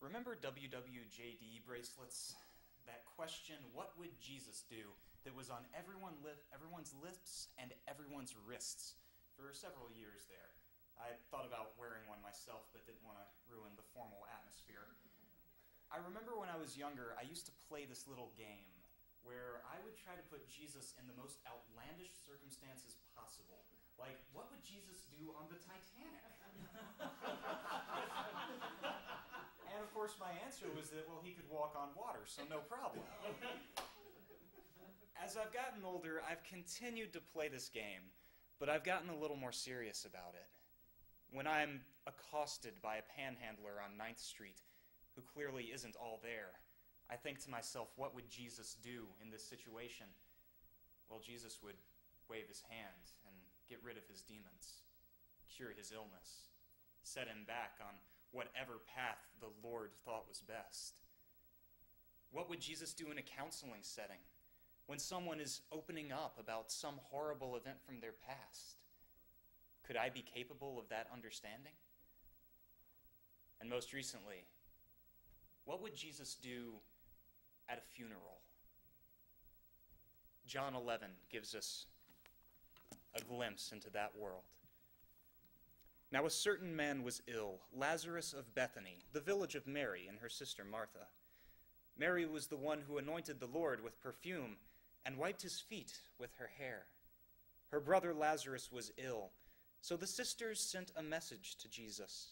Remember WWJD bracelets? That question, what would Jesus do, that was on everyone's lips and everyone's wrists for several years there. I thought about wearing one myself, but didn't want to ruin the formal atmosphere. I remember when I was younger, I used to play this little game where I would try to put Jesus in the most outlandish circumstances possible. Like, what would Jesus do on the Titanic? And of course my answer was that, well, he could walk on water, so no problem. As I've gotten older, I've continued to play this game, but I've gotten a little more serious about it. When I'm accosted by a panhandler on 9th Street, who clearly isn't all there, I think to myself, what would Jesus do in this situation? Well, Jesus would wave his hand and get rid of his demons, cure his illness, set him back on whatever path the Lord thought was best. What would Jesus do in a counseling setting when someone is opening up about some horrible event from their past? Could I be capable of that understanding? And most recently, what would Jesus do at a funeral? John 11 gives us a glimpse into that world. Now a certain man was ill, Lazarus of Bethany, the village of Mary and her sister Martha. Mary was the one who anointed the Lord with perfume and wiped his feet with her hair. Her brother Lazarus was ill, so the sisters sent a message to Jesus.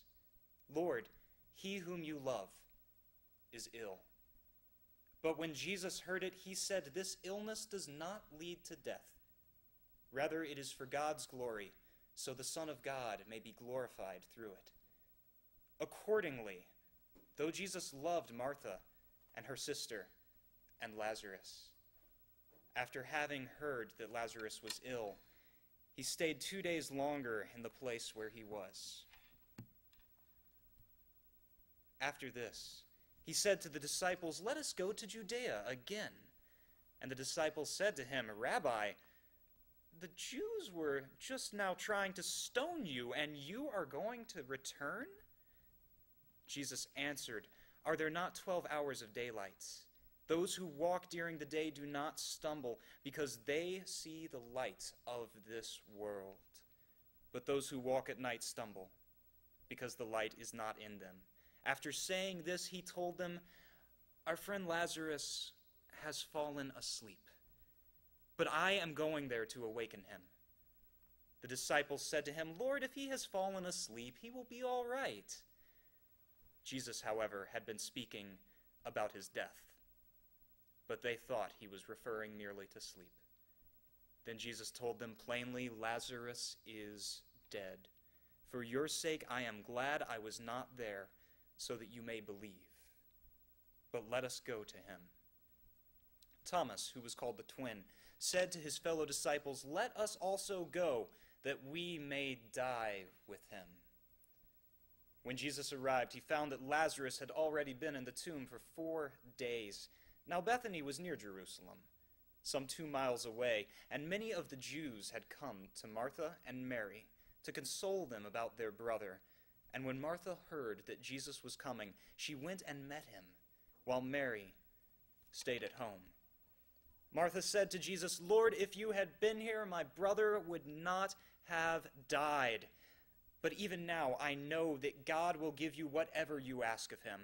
Lord, he whom you love is ill. But when Jesus heard it, he said, this illness does not lead to death. Rather, it is for God's glory, so the Son of God may be glorified through it. Accordingly, though Jesus loved Martha and her sister and Lazarus, after having heard that Lazarus was ill, he stayed 2 days longer in the place where he was. After this, he said to the disciples, let us go to Judea again. And the disciples said to him, Rabbi, the Jews were just now trying to stone you, and you are going to return? Jesus answered, are there not 12 hours of daylight? Those who walk during the day do not stumble, because they see the light of this world. But those who walk at night stumble, because the light is not in them. After saying this, he told them, our friend Lazarus has fallen asleep, but I am going there to awaken him. The disciples said to him, Lord, if he has fallen asleep, he will be all right. Jesus, however, had been speaking about his death, but they thought he was referring merely to sleep. Then Jesus told them plainly, Lazarus is dead. For your sake I am glad I was not there, so that you may believe. But let us go to him. Thomas, who was called the twin, said to his fellow disciples, let us also go, that we may die with him. When Jesus arrived, he found that Lazarus had already been in the tomb for 4 days. Now Bethany was near Jerusalem, some 2 miles away, and many of the Jews had come to Martha and Mary to console them about their brother. And when Martha heard that Jesus was coming, she went and met him, while Mary stayed at home. Martha said to Jesus, Lord, if you had been here, my brother would not have died. But even now I know that God will give you whatever you ask of him.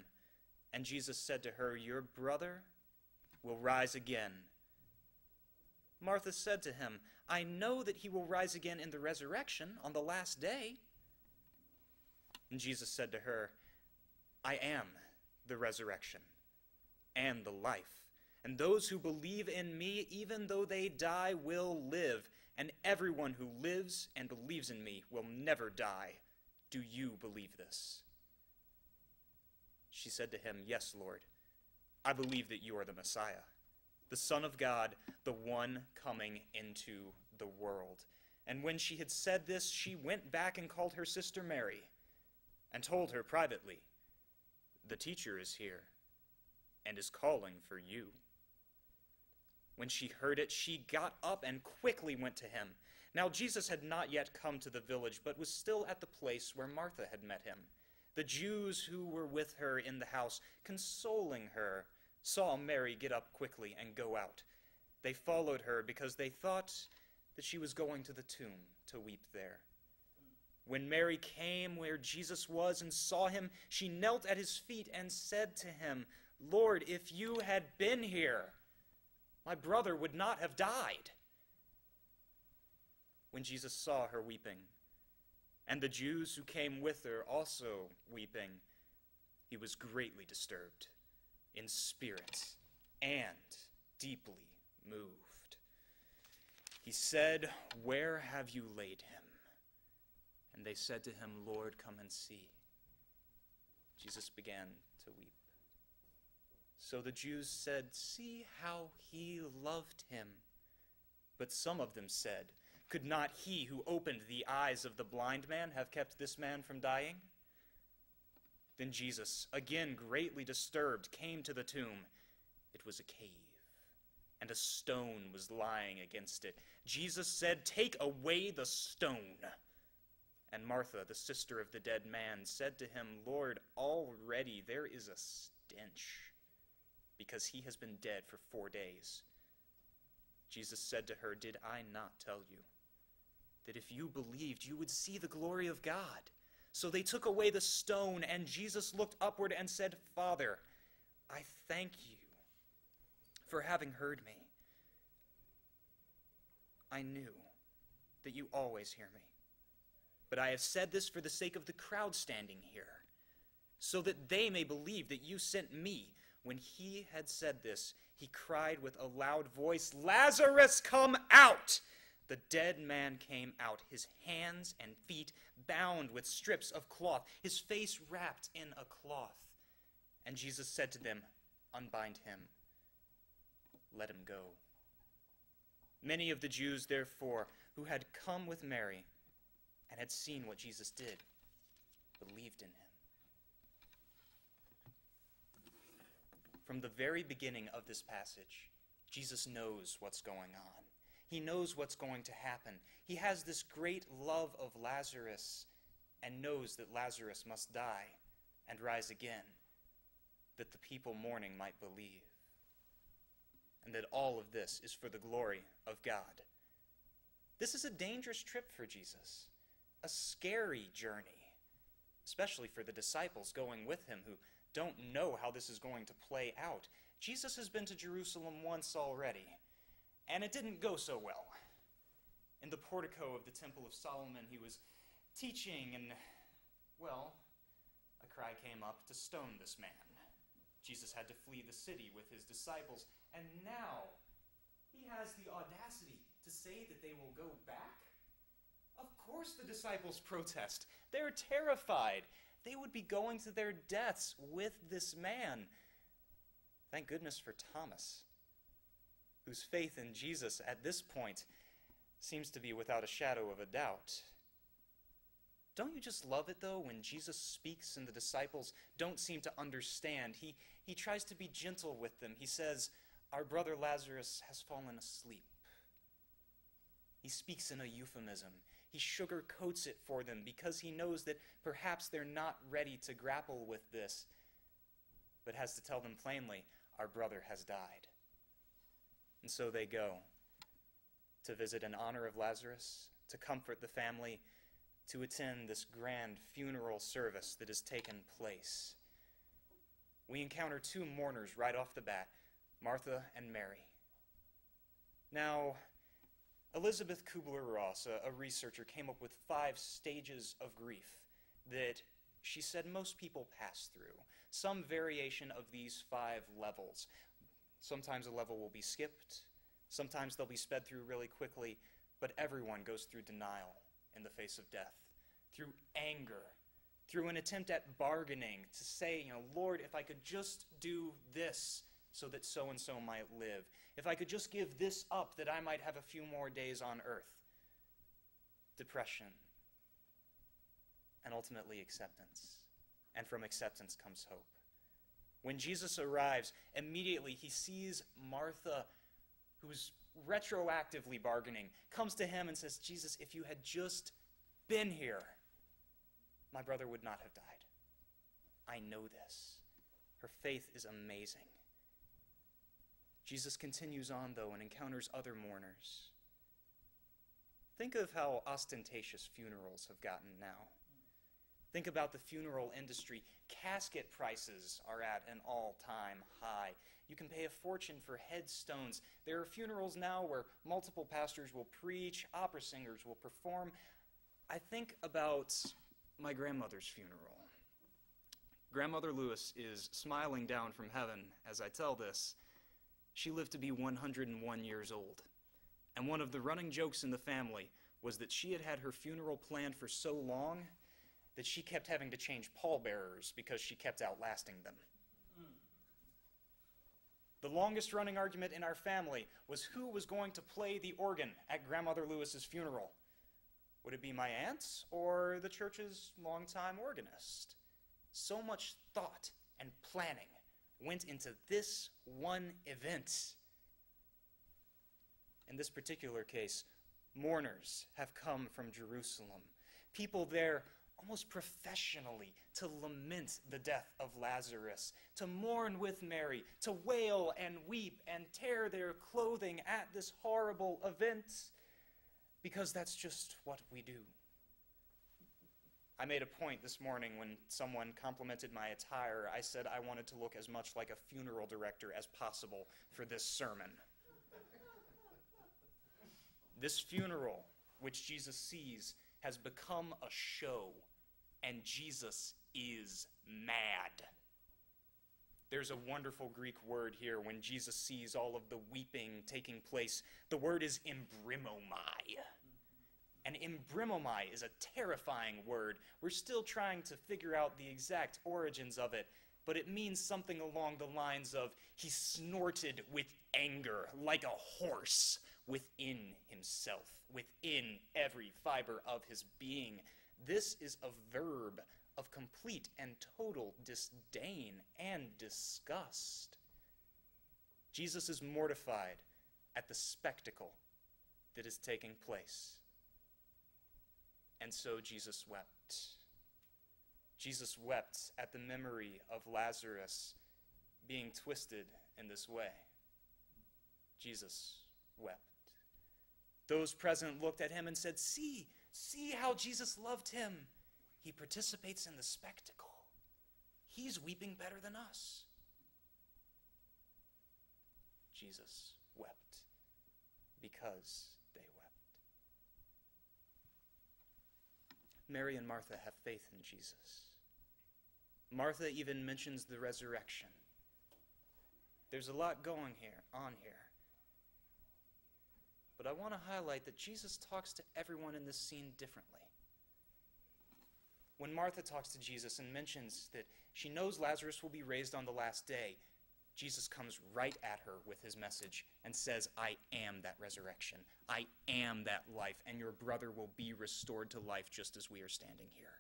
And Jesus said to her, your brother will rise again. Martha said to him, I know that he will rise again in the resurrection on the last day. And Jesus said to her, I am the resurrection and the life. And those who believe in me, even though they die, will live. And everyone who lives and believes in me will never die. Do you believe this? She said to him, yes, Lord. I believe that you are the Messiah, the Son of God, the one coming into the world. And when she had said this, she went back and called her sister Mary, and told her privately, the teacher is here, and is calling for you. When she heard it, she got up and quickly went to him. Now Jesus had not yet come to the village, but was still at the place where Martha had met him. The Jews who were with her in the house, consoling her, saw Mary get up quickly and go out. They followed her because they thought that she was going to the tomb to weep there. When Mary came where Jesus was and saw him, she knelt at his feet and said to him, "Lord, if you had been here, my brother would not have died." When Jesus saw her weeping, and the Jews who came with her also weeping, he was greatly disturbed in spirit and deeply moved. He said, "Where have you laid him?" And they said to him, "Lord, come and see." Jesus began to weep. So the Jews said, "See how he loved him." But some of them said, "Could not he who opened the eyes of the blind man have kept this man from dying?" Then Jesus, again greatly disturbed, came to the tomb. It was a cave, and a stone was lying against it. Jesus said, "Take away the stone." And Martha, the sister of the dead man, said to him, "Lord, already there is a stench, because he has been dead for 4 days." Jesus said to her, "Did I not tell you that if you believed, you would see the glory of God?" So they took away the stone, and Jesus looked upward and said, "Father, I thank you for having heard me. I knew that you always hear me. But I have said this for the sake of the crowd standing here, so that they may believe that you sent me." When he had said this, he cried with a loud voice, "Lazarus, come out!" The dead man came out, his hands and feet bound with strips of cloth, his face wrapped in a cloth. And Jesus said to them, "Unbind him. Let him go." Many of the Jews, therefore, who had come with Mary and had seen what Jesus did, believed in him. From the very beginning of this passage, Jesus knows what's going on. He knows what's going to happen. He has this great love of Lazarus and knows that Lazarus must die and rise again, that the people mourning might believe, and that all of this is for the glory of God. This is a dangerous trip for Jesus, a scary journey, especially for the disciples going with him who don't know how this is going to play out. Jesus has been to Jerusalem once already, and it didn't go so well. In the portico of the Temple of Solomon, he was teaching, and, well, a cry came up to stone this man. Jesus had to flee the city with his disciples, and now he has the audacity to say that they will go back? Of course the disciples protest. They're terrified. They would be going to their deaths with this man. Thank goodness for Thomas, whose faith in Jesus at this point seems to be without a shadow of a doubt. Don't you just love it, though, when Jesus speaks and the disciples don't seem to understand? He tries to be gentle with them. He says, "Our brother Lazarus has fallen asleep." He speaks in a euphemism. He sugarcoats it for them because he knows that perhaps they're not ready to grapple with this, but has to tell them plainly, "Our brother has died." And so they go to visit in honor of Lazarus, to comfort the family, to attend this grand funeral service that has taken place. We encounter two mourners right off the bat, Martha and Mary. Now, Elizabeth Kubler-Ross, a researcher, came up with 5 stages of grief that she said most people pass through. Some variation of these 5 levels. Sometimes a level will be skipped. Sometimes they'll be sped through really quickly. But everyone goes through denial in the face of death, through anger, through an attempt at bargaining to say, "Lord, if I could just do this so that so-and-so might live. If I could just give this up that I might have a few more days on earth." Depression. And ultimately acceptance. And from acceptance comes hope. When Jesus arrives, immediately he sees Martha, who's retroactively bargaining, comes to him and says, "Jesus, if you had just been here, my brother would not have died." I know this. Her faith is amazing. Jesus continues on, though, and encounters other mourners. Think of how ostentatious funerals have gotten now. Think about the funeral industry. Casket prices are at an all-time high. You can pay a fortune for headstones. There are funerals now where multiple pastors will preach, opera singers will perform. I think about my grandmother's funeral. Grandmother Lewis is smiling down from heaven as I tell this. She lived to be 101 years old. And one of the running jokes in the family was that she had had her funeral planned for so long that she kept having to change pallbearers because she kept outlasting them. The longest running argument in our family was who was going to play the organ at Grandmother Lewis's funeral. Would it be my aunt or the church's longtime organist? So much thought and planning went into this one event. In this particular case, mourners have come from Jerusalem. People there almost professionally to lament the death of Lazarus, to mourn with Mary, to wail and weep and tear their clothing at this horrible event, because that's just what we do. I made a point this morning when someone complimented my attire. I said I wanted to look as much like a funeral director as possible for this sermon. This funeral, which Jesus sees, has become a show, and Jesus is mad. There's a wonderful Greek word here when Jesus sees all of the weeping taking place. The word is embrimomai. And embrimomai is a terrifying word. We're still trying to figure out the exact origins of it, but it means something along the lines of he snorted with anger like a horse within himself, within every fiber of his being. This is a verb of complete and total disdain and disgust. Jesus is mortified at the spectacle that is taking place. And so Jesus wept. Jesus wept at the memory of Lazarus being twisted in this way. Jesus wept. Those present looked at him and said, see how Jesus loved him. He participates in the spectacle. He's weeping better than us. Jesus wept because they wept. Mary and Martha have faith in Jesus. Martha even mentions the resurrection. There's a lot going on here. But I want to highlight that Jesus talks to everyone in this scene differently. When Martha talks to Jesus and mentions that she knows Lazarus will be raised on the last day, Jesus comes right at her with his message and says, I am that resurrection. I am that life, and your brother will be restored to life just as we are standing here.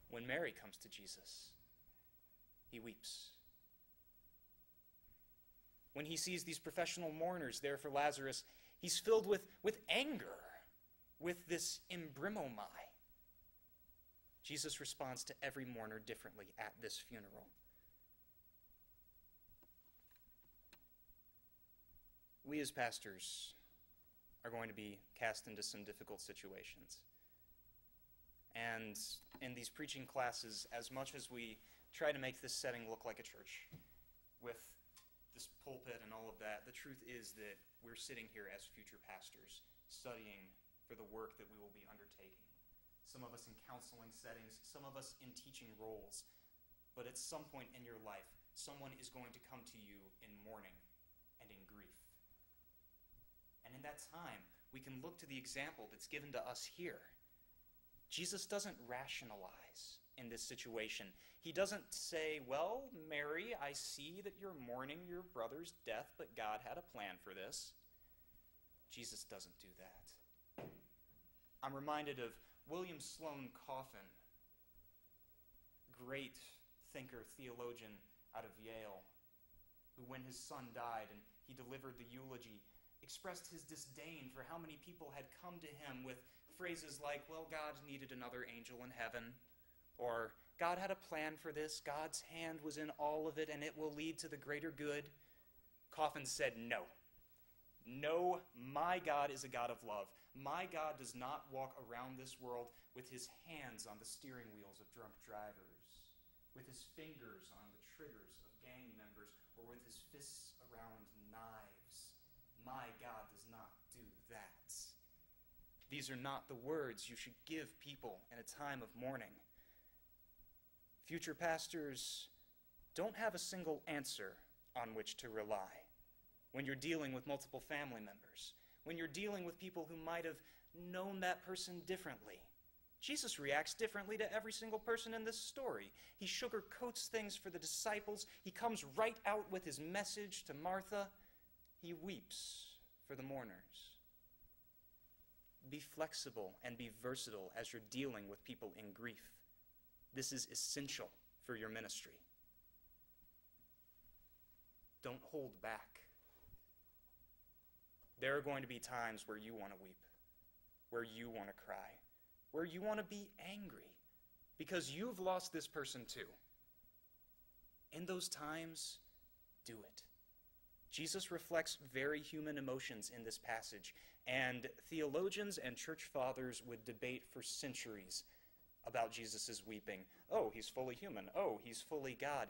When Mary comes to Jesus, he weeps. When he sees these professional mourners there for Lazarus, he's filled with anger, with this embrimomai. Jesus responds to every mourner differently at this funeral. We as pastors are going to be cast into some difficult situations. And in these preaching classes, as much as we try to make this setting look like a church, with this pulpit and all of that, the truth is that we're sitting here as future pastors, studying for the work that we will be undertaking. Some of us in counseling settings, some of us in teaching roles. But at some point in your life, someone is going to come to you in mourning and in grief. And in that time, we can look to the example that's given to us here. Jesus doesn't rationalize in this situation. He doesn't say, well, Mary, I see that you're mourning your brother's death, but God had a plan for this. Jesus doesn't do that. I'm reminded of William Sloane Coffin, great thinker, theologian out of Yale, who when his son died and he delivered the eulogy, expressed his disdain for how many people had come to him with phrases like, well, God needed another angel in heaven, Or God had a plan for this, God's hand was in all of it, and it will lead to the greater good. Coffin said no. No, my God is a God of love. My God does not walk around this world with his hands on the steering wheels of drunk drivers, with his fingers on the triggers of gang members, or with his fists around knives. My God does not do that. These are not the words you should give people in a time of mourning. Future pastors don't have a single answer on which to rely when you're dealing with multiple family members, when you're dealing with people who might have known that person differently. Jesus reacts differently to every single person in this story. He sugarcoats things for the disciples. He comes right out with his message to Martha. He weeps for the mourners. Be flexible and be versatile as you're dealing with people in grief. This is essential for your ministry. Don't hold back. There are going to be times where you want to weep, where you want to cry, where you want to be angry because you've lost this person too. In those times, do it. Jesus reflects very human emotions in this passage, and theologians and church fathers would debate for centuries about Jesus' weeping. Oh, he's fully human. Oh, he's fully God.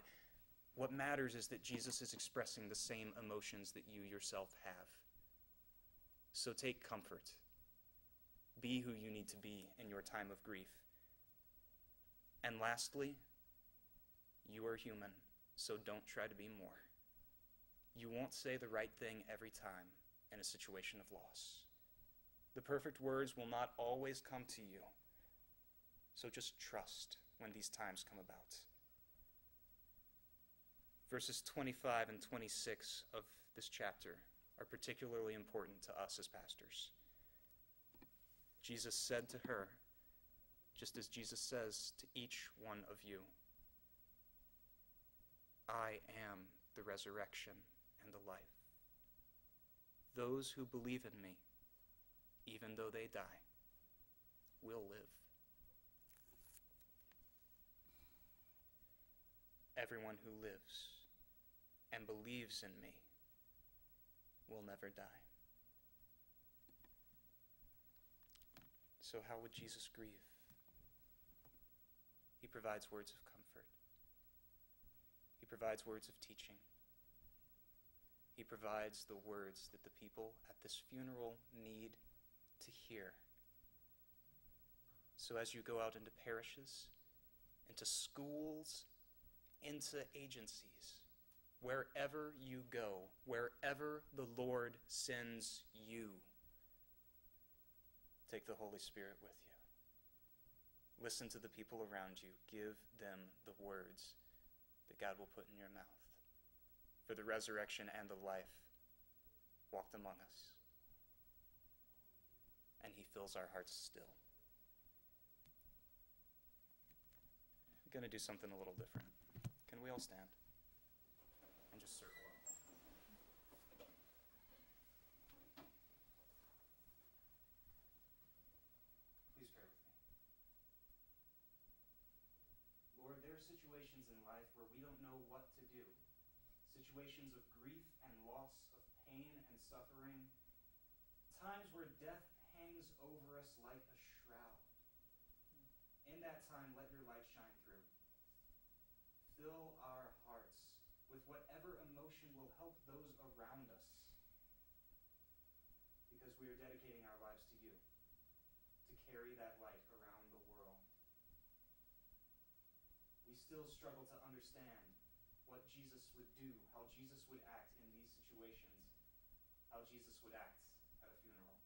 What matters is that Jesus is expressing the same emotions that you yourself have. So take comfort. Be who you need to be in your time of grief. And lastly, you are human, so don't try to be more. You won't say the right thing every time in a situation of loss. The perfect words will not always come to you. So just trust when these times come about. Verses 25 and 26 of this chapter are particularly important to us as pastors. Jesus said to her, just as Jesus says to each one of you, I am the resurrection and the life. Those who believe in me, even though they die, will live. Everyone who lives and believes in me will never die. So how would Jesus grieve? He provides words of comfort. He provides words of teaching. He provides the words that the people at this funeral need to hear. So as you go out into parishes, into schools, into agencies, wherever you go, wherever the Lord sends you, take the Holy Spirit with you. Listen to the people around you. Give them the words that God will put in your mouth. For the resurrection and the life walked among us. And he fills our hearts still. I'm going to do something a little different. Can we all stand and just circle up? Please pray with me. Lord, there are situations in life where we don't know what to do. Situations of grief and loss, of pain and suffering. Times where death hangs over us like a shroud. In that time, let your light shine through. Fill our hearts with whatever emotion will help those around us, because we are dedicating our lives to you, to carry that light around the world. We still struggle to understand what Jesus would do, how Jesus would act in these situations, how Jesus would act at a funeral.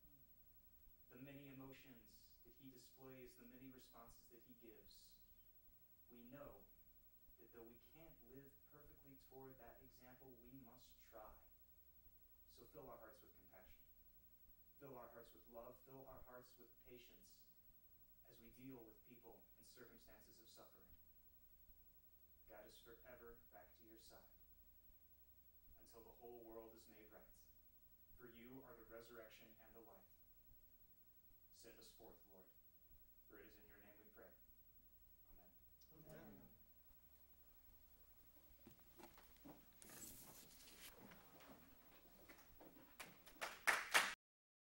The many emotions that he displays, the many responses that he gives, we know that though we can't live perfectly toward that example, we must try. So fill our hearts with compassion. Fill our hearts with love. Fill our hearts with patience as we deal with people in circumstances of suffering. Guide us forever back to your side until the whole world is made right. For you are the resurrection and the life. Send us forth,